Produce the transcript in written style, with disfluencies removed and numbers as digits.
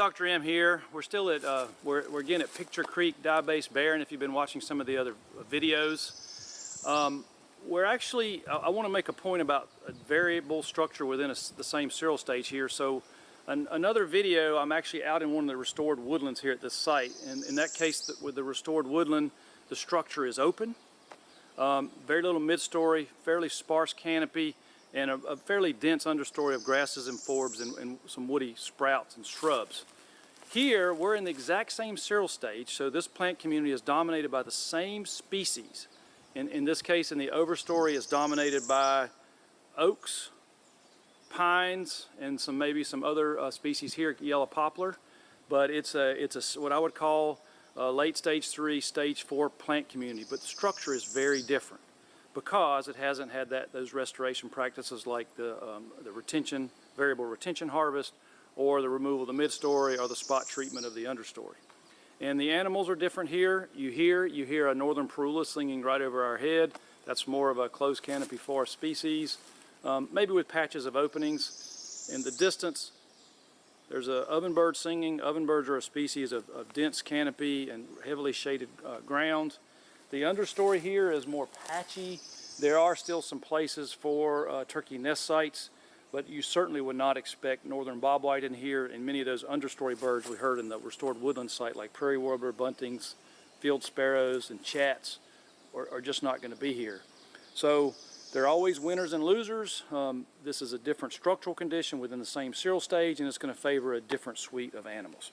Dr. M here. We're still at we're again at Picture Creek Dye-Base Barren. If you've been watching some of the other videos, we're actually I want to make a point about a variable structure within the same seral stage here. So another video, I'm actually out in one of the restored woodlands here at this site, and in that case, with the restored woodland, the structure is open, very little mid-story, fairly sparse canopy, and a fairly dense understory of grasses and forbs and some woody sprouts and shrubs. Here, we're in the exact same seral stage, so this plant community is dominated by the same species. In this case, in the overstory, is dominated by oaks, pines, and maybe some other species here, yellow poplar. But it's what I would call a late stage 3, stage 4 plant community. But the structure is very different, because it hasn't had those restoration practices like the variable retention harvest, or the removal of the mid-story, or the spot treatment of the understory. And the animals are different here. You hear a northern parula singing right over our head. That's more of a closed canopy forest species, maybe with patches of openings. In the distance, there's an ovenbird singing. Ovenbirds are a species of dense canopy and heavily shaded ground. The understory here is more patchy. There are still some places for turkey nest sites, but you certainly would not expect northern bobwhite in here, and many of those understory birds we heard in the restored woodland site, like prairie warbler, buntings, field sparrows, and chats, are just not going to be here. So there are always winners and losers. This is a different structural condition within the same seral stage, and it's going to favor a different suite of animals.